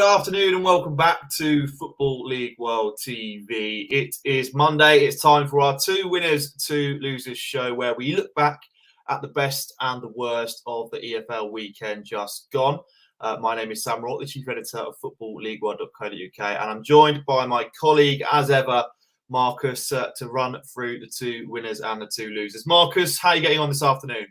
afternoon and welcome back to Football League World TV. It is Monday. It's time for our two winners, two losers show where we look back at the best and the worst of the EFL weekend just gone. My name is Sam Rourke, the Chief Editor of footballleagueworld.co.uk, and I'm joined by my colleague, as ever, Marcus, to run through the two winners and the two losers. Marcus, how are you getting on this afternoon?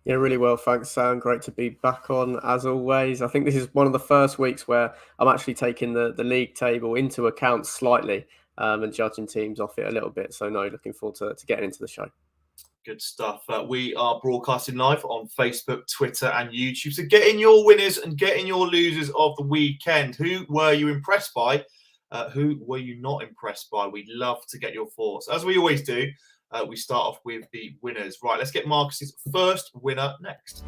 Yeah, really well. Thanks, Sam. Great to be back on, as always. I think this is one of the first weeks where I'm actually taking the league table into account slightly and judging teams off it a little bit. So, no, looking forward to getting into the show. Good stuff. We are broadcasting live on Facebook, Twitter and YouTube. So get in your winners and get in your losers of the weekend. Who were you impressed by? Who were you not impressed by? We'd love to get your thoughts. As we always do, we start off with the winners. Right, let's get Marcus's first winner next.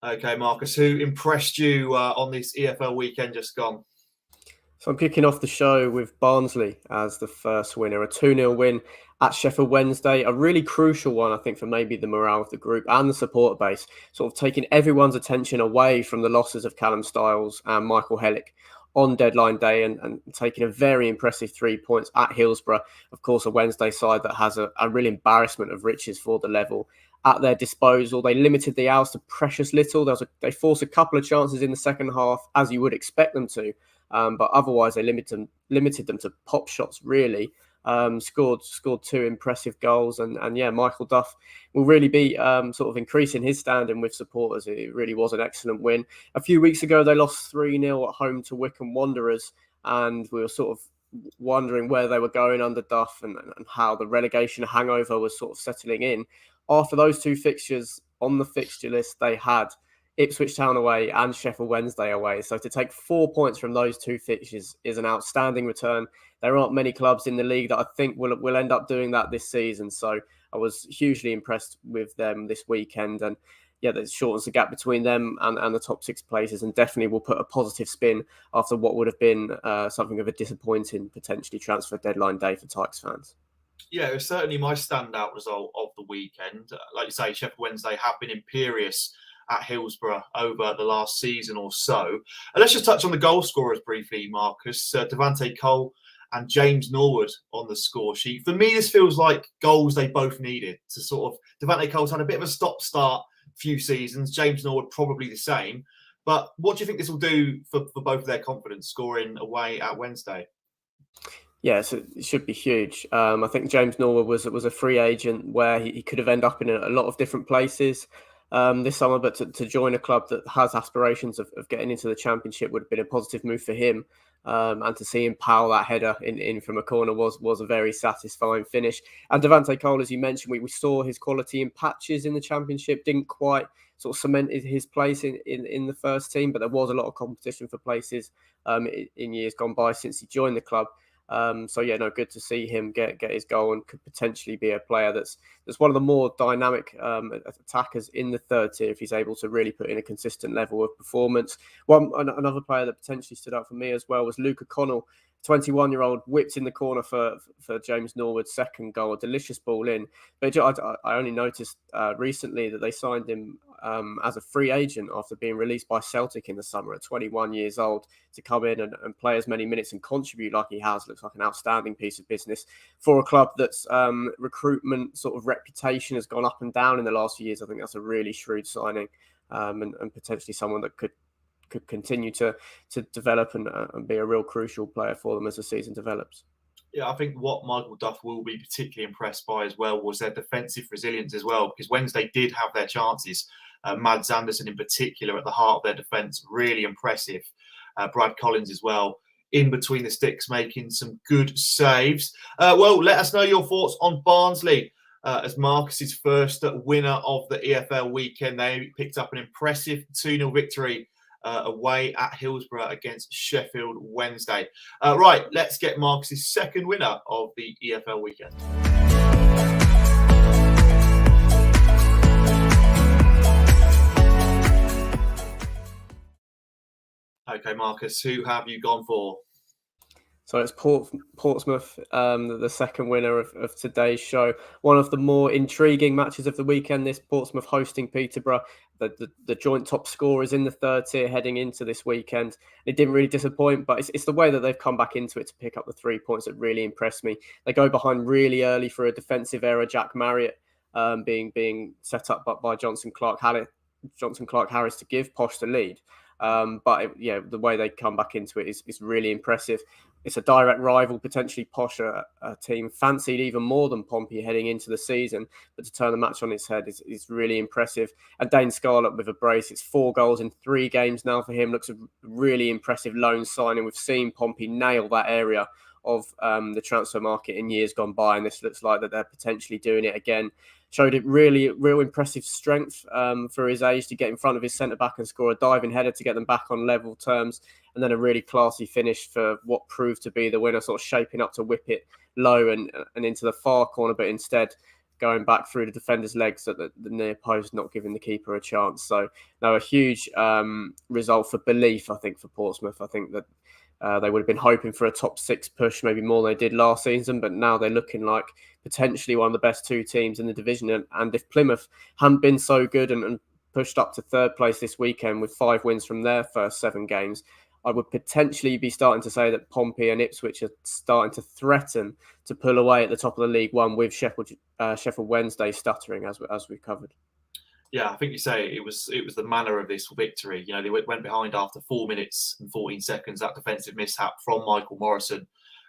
Okay, Marcus, who impressed you on this EFL weekend just gone? So I'm kicking off the show with Barnsley as the first winner. A 2-0 win at Sheffield Wednesday. A really crucial one, I think, for maybe the morale of the group and the supporter base. Sort of taking everyone's attention away from the losses of Callum Styles and Michael Hellick on deadline day and taking a very impressive 3 points at Hillsborough. Of course, a Wednesday side that has a real embarrassment of riches for the level at their disposal. They limited the Owls to precious little. They forced a couple of chances in the second half, as you would expect them to. But otherwise, they limited them to pop shots, really. Scored two impressive goals. And yeah, Michael Duff will really be sort of increasing his standing with supporters. It really was an excellent win. A few weeks ago, they lost 3-0 at home to Wycombe Wanderers. And we were sort of wondering where they were going under Duff and how the relegation hangover was sort of settling in. After those two fixtures on the fixture list, they had Ipswich Town away and Sheffield Wednesday away. So to take 4 points from those two fixtures is an outstanding return. There aren't many clubs in the league that I think will end up doing that this season. So I was hugely impressed with them this weekend. And yeah, that shortens the gap between them and the top six places and definitely will put a positive spin after what would have been something of a disappointing, potentially transfer deadline day for Tykes fans. Yeah, it was certainly my standout result of the weekend. Like you say, Sheffield Wednesday have been imperious at Hillsborough over the last season or so. And let's just touch on the goal scorers briefly, Marcus. Devante Cole and James Norwood on the score sheet. For me, this feels like goals they both needed to sort of... Devante Cole's had a bit of a stop-start few seasons. James Norwood probably the same. But what do you think this will do for both of their confidence scoring away at Wednesday? Yes, it should be huge. I think James Norwood was a free agent where he could have ended up in a lot of different places this summer, but to join a club that has aspirations of getting into the Championship would have been a positive move for him. And to see him power that header in from a corner was a very satisfying finish. And Devante Cole, as you mentioned, we saw his quality in patches in the Championship, didn't quite sort of cement his place in the first team, but there was a lot of competition for places in years gone by since he joined the club. So yeah, no, good to see him get his goal and could potentially be a player that's one of the more dynamic attackers in the third tier if he's able to really put in a consistent level of performance. Another player that potentially stood out for me as well was Luke O'Connell, 21-year-old, whipped in the corner for James Norwood's second goal, a delicious ball in. But I only noticed recently that they signed him as a free agent after being released by Celtic in the summer at 21 years old to come in and play as many minutes and contribute like he has. Looks like an outstanding piece of business for a club that's recruitment sort of reputation has gone up and down in the last few years. I think that's a really shrewd signing and potentially someone that could continue to develop and be a real crucial player for them as the season develops. Yeah, I think what Michael Duff will be particularly impressed by as well was their defensive resilience as well, because Wednesday did have their chances. Mads Anderson in particular at the heart of their defence, really impressive. Brad Collins as well, in between the sticks, making some good saves. Well, let us know your thoughts on Barnsley as Marcus's first winner of the EFL weekend. They picked up an impressive 2-0 victory away at Hillsborough against Sheffield Wednesday. Right, let's get Marcus's second winner of the EFL weekend. Okay, Marcus, who have you gone for? So it's Portsmouth, the second winner of today's show. One of the more intriguing matches of the weekend, this Portsmouth hosting Peterborough. The joint top scorers in the third tier heading into this weekend. It didn't really disappoint, but it's the way that they've come back into it to pick up the 3 points that really impressed me. They go behind really early for a defensive error. Jack Marriott being set up by Johnson Clark Harris to give Posh the lead. The way they come back into it is really impressive. It's a direct rival, potentially Posh, a team fancied even more than Pompey heading into the season. But to turn the match on its head is really impressive. And Dane Scarlett with a brace. It's 4 goals in 3 games now for him. Looks a really impressive loan signing. We've seen Pompey nail that area of the transfer market in years gone by, and this looks like that they're potentially doing it again. Showed it real impressive strength for his age to get in front of his centre-back and score a diving header to get them back on level terms, and then a really classy finish for what proved to be the winner, sort of shaping up to whip it low and into the far corner, but instead going back through the defender's legs at the near post, not giving the keeper a chance. So, no, a huge result for belief, I think, for Portsmouth. I think that they would have been hoping for a top 6 push, maybe more than they did last season, but now they're looking like potentially one of the best 2 teams in the division. And if Plymouth hadn't been so good and pushed up to 3rd place this weekend with 5 wins from their first 7 games, I would potentially be starting to say that Pompey and Ipswich are starting to threaten to pull away at the top of the League One, with Sheffield Wednesday stuttering, as we've covered. Yeah, I think you say it was the manner of this victory. They went behind after 4 minutes and 14 seconds. That defensive mishap from Michael Morrison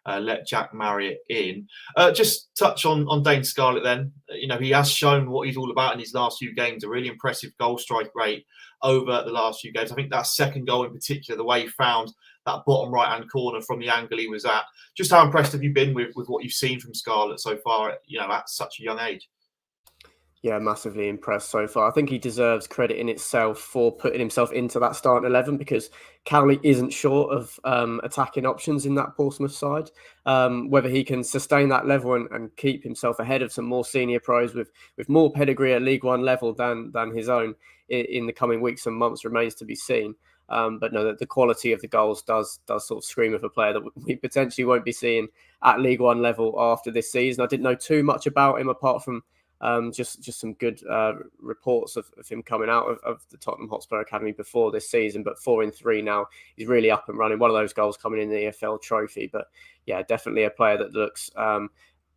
let Jack Marriott in. Just touch on Dane Scarlett then. He has shown what he's all about in his last few games, a really impressive goal strike rate over the last few games. I think that second goal in particular, the way he found that bottom right-hand corner from the angle he was at. Just how impressed have you been with what you've seen from Scarlett so far, at such a young age? Yeah, massively impressed so far. I think he deserves credit in itself for putting himself into that starting 11, because Cowley isn't short of attacking options in that Portsmouth side. Whether he can sustain that level and keep himself ahead of some more senior pros with more pedigree at League One level than his own in the coming weeks and months remains to be seen. But no, the quality of the goals does sort of scream of a player that we potentially won't be seeing at League One level after this season. I didn't know too much about him apart from just some good reports of him coming out of the Tottenham Hotspur Academy before this season, but 4 in 3 now. He's really up and running. One of those goals coming in the EFL trophy, but yeah, definitely a player that looks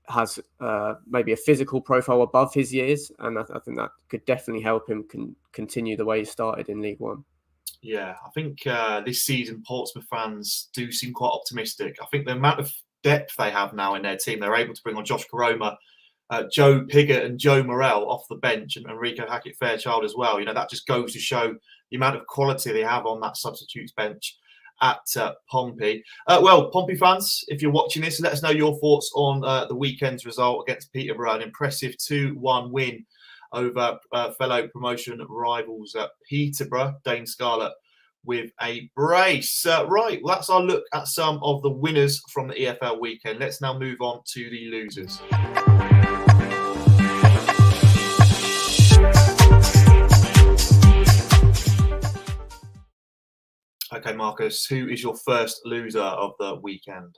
has maybe a physical profile above his years, and I think that could definitely help him continue the way he started in League One. Yeah, I think this season Portsmouth fans do seem quite optimistic. I think the amount of depth they have now in their team, they're able to bring on Josh Koroma, Joe Pigott and Joe Morrell off the bench, and Rico Hackett-Fairchild as well. That just goes to show the amount of quality they have on that substitutes bench at Pompey. Pompey fans, if you're watching this, let us know your thoughts on the weekend's result against Peterborough. An impressive 2-1 win over fellow promotion rivals at Peterborough. Dane Scarlett with a brace. Right, well, that's our look at some of the winners from the EFL weekend. Let's now move on to the losers. Okay, Marcus, who is your first loser of the weekend?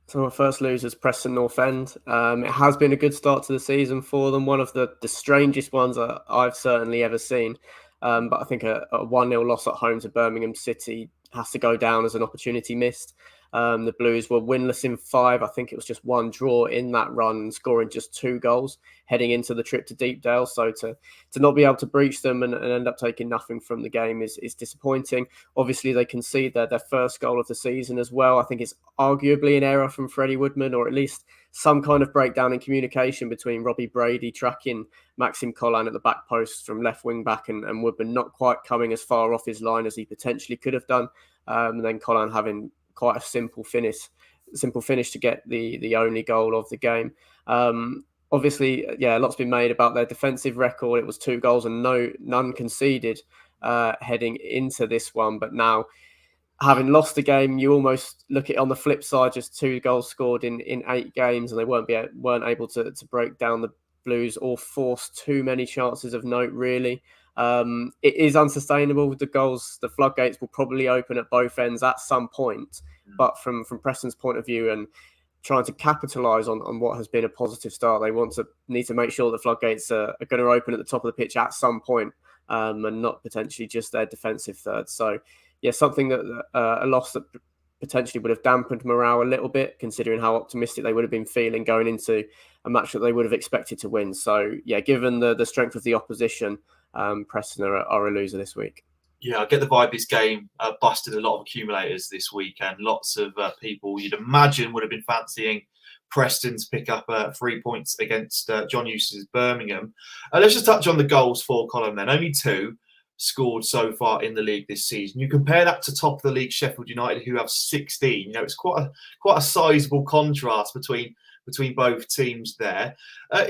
So my first loser is Preston North End. It has been a good start to the season for them. One of the strangest ones that I've certainly ever seen. But I think a 1-0 loss at home to Birmingham City has to go down as an opportunity missed. The Blues were winless in 5. I think it was just 1 draw in that run, scoring just 2 goals heading into the trip to Deepdale. So to not be able to breach them and end up taking nothing from the game is disappointing. Obviously, they conceded their first goal of the season as well. I think it's arguably an error from Freddie Woodman, or at least some kind of breakdown in communication between Robbie Brady tracking Maxim Collan at the back post from left wing back and Woodman not quite coming as far off his line as he potentially could have done. And then Collan having quite a simple finish to get the only goal of the game. Obviously, a lot's been made about their defensive record. It was 2 goals and none conceded heading into this one. But now, having lost the game, you almost look at it on the flip side, just 2 goals scored in 8 games, and they weren't able to break down the Blues or force too many chances of note, really. It is unsustainable with the goals. The floodgates will probably open at both ends at some point. But from Preston's point of view and trying to capitalise on what has been a positive start, they need to make sure the floodgates are going to open at the top of the pitch at some point, and not potentially just their defensive third. So, yeah, something that a loss that potentially would have dampened morale a little bit, considering how optimistic they would have been feeling going into a match that they would have expected to win. So, yeah, given the strength of the opposition, Preston are a loser this week. Yeah, I get the vibe this game busted a lot of accumulators this weekend. Lots of people you'd imagine would have been fancying Preston to pick up 3 points against John Eustace's Birmingham. Let's just touch on the goals for column then. Only 2 scored so far in the league this season. You compare that to top of the league Sheffield United, who have 16. You know, it's quite a sizable contrast between both teams there.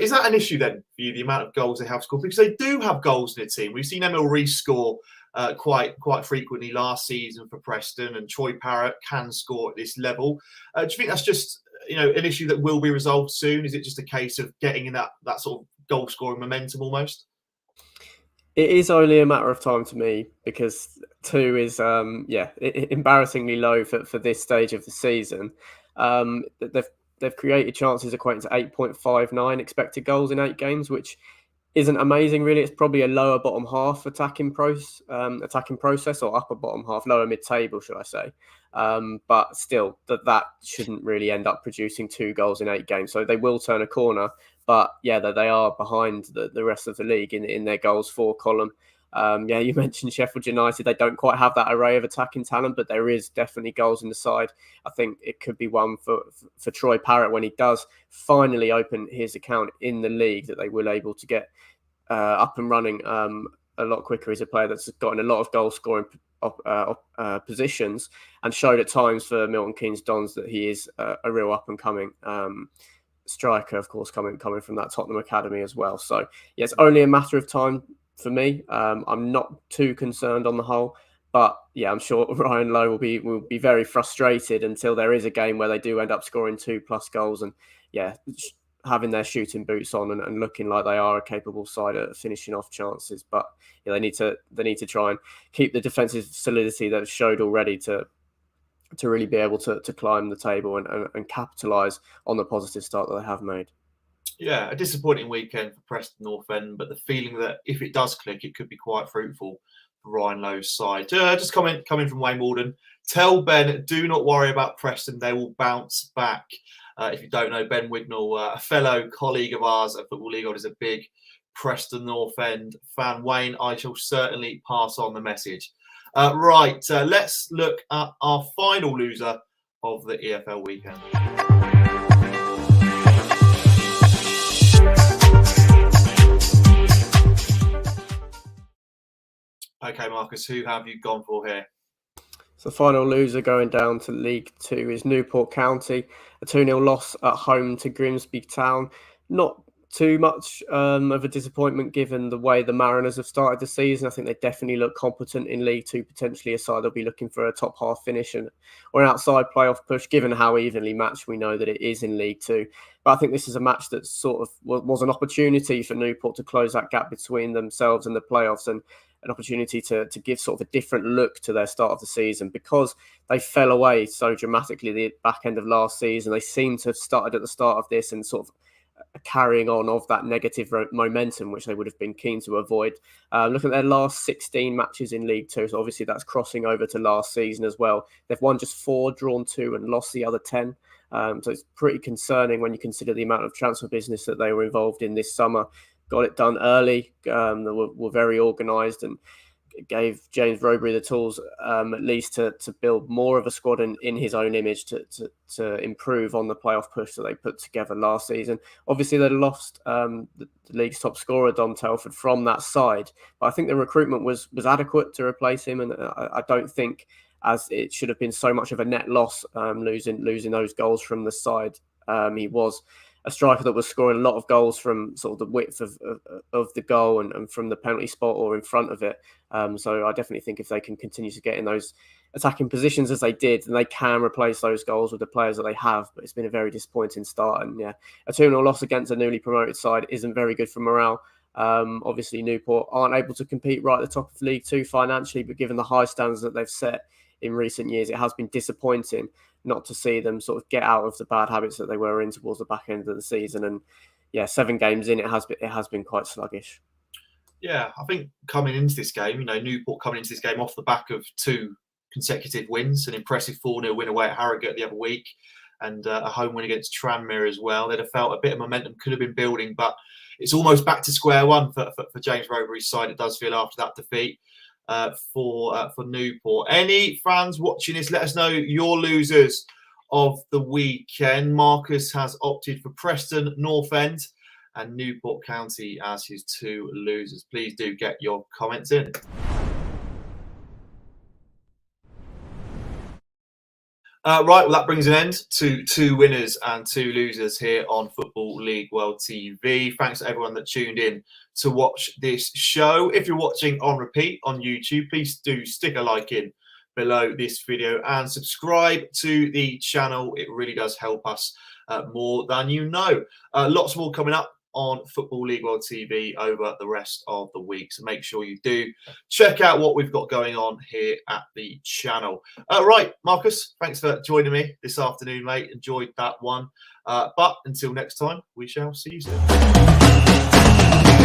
Is that an issue then for you, the amount of goals they have scored? Because they do have goals in the team. We've seen Emil Rees score quite frequently last season for Preston, and Troy Parrott can score at this level. Do you think that's just an issue that will be resolved soon? Is it just a case of getting in that sort of goal scoring momentum almost? It is only a matter of time to me, because 2 is embarrassingly low for this stage of the season. They've created chances equating to 8.59 expected goals in 8 games, which isn't amazing, really. It's probably a lower bottom half attacking process, or upper bottom half, lower mid-table, should I say. But still, that shouldn't really end up producing 2 goals in 8 games. So they will turn a corner. But yeah, they are behind the rest of the league in their goals for column. You mentioned Sheffield United. They don't quite have that array of attacking talent, but there is definitely goals in the side. I think it could be one for Troy Parrott when he does finally open his account in the league, that they will able to get up and running a lot quicker. He's a player that's gotten a lot of goal scoring positions, and showed at times for Milton Keynes Dons that he is a real up and coming striker, of course, coming from that Tottenham academy as well. So yeah, it's only a matter of time for me. I'm not too concerned on the whole, but yeah, I'm sure Ryan Lowe will be very frustrated until there is a game where they do end up scoring 2+ goals, and yeah, having their shooting boots on and looking like they are a capable side at finishing off chances. But yeah, they need to try and keep the defensive solidity that showed already to really be able to climb the table and capitalise on the positive start that they have made. Yeah, a disappointing weekend for Preston North End, but the feeling that if it does click, it could be quite fruitful for Ryan Lowe's side. Just coming from Wayne Walden. Tell Ben, do not worry about Preston. They will bounce back. If you don't know, Ben Wignall, a fellow colleague of ours at Football League, is a big Preston North End fan. Wayne, I shall certainly pass on the message. Let's look at our final loser of the EFL weekend. Okay, Marcus, who have you gone for here? So the final loser going down to League 2 is Newport County, a 2-0 loss at home to Grimsby Town. Not too much of a disappointment given the way the Mariners have started the season. I think they definitely look competent in League 2, potentially a side they'll be looking for a top half finish or an outside playoff push, given how evenly matched we know that it is in League 2. But I think this is a match that sort of was an opportunity for Newport to close that gap between themselves and the playoffs, and an opportunity to give sort of a different look to their start of the season, because they fell away so dramatically the back end of last season. They seem to have started at the start of this and sort of carrying on of that negative momentum, which they would have been keen to avoid. Look at their last 16 matches in League 2. So obviously that's crossing over to last season as well. They've won just 4, drawn 2 and lost the other 10. So it's pretty concerning when you consider the amount of transfer business that they were involved in this summer. Got it done early. They were very organised and gave James Rowberry the tools at least to build more of a squad in his own image to improve on the playoff push that they put together last season. Obviously, they lost the league's top scorer, Dom Telford, from that side. But I think the recruitment was adequate to replace him. And I don't think as it should have been so much of a net loss losing those goals from the side. He was a striker that was scoring a lot of goals from sort of the width of the goal and from the penalty spot or in front of it. So I definitely think if they can continue to get in those attacking positions as they did, then they can replace those goals with the players that they have. But it's been a very disappointing start. And yeah, a 2-0 loss against a newly promoted side isn't very good for morale. Obviously, Newport aren't able to compete right at the top of League 2 financially, but given the high standards that they've set in recent years, it has been disappointing. not to see them sort of get out of the bad habits that they were in towards the back end of the season. And yeah, 7 games in, it has been quite sluggish. Yeah, I think coming into this game, Newport coming into this game off the back of 2 consecutive wins, an impressive 4-0 win away at Harrogate the other week, and a home win against Tranmere as well. They'd have felt a bit of momentum could have been building, but it's almost back to square one for James Robury's side. It does feel after that defeat for Newport. Any fans watching this, let us know your losers of the weekend. Marcus has opted for Preston, North End, and Newport County as his 2 losers. Please do get your comments in. Right, well, that brings an end to 2 winners and 2 losers here on Football League World TV. Thanks to everyone that tuned in to watch this show. If you're watching on repeat on YouTube, please do stick a like in below this video and subscribe to the channel. It really does help us more than you know. Lots more coming up on Football League World TV over the rest of the week. So make sure you do check out what we've got going on here at the channel. Right, Marcus, thanks for joining me this afternoon, mate. Enjoyed that one. But until next time, we shall see you soon.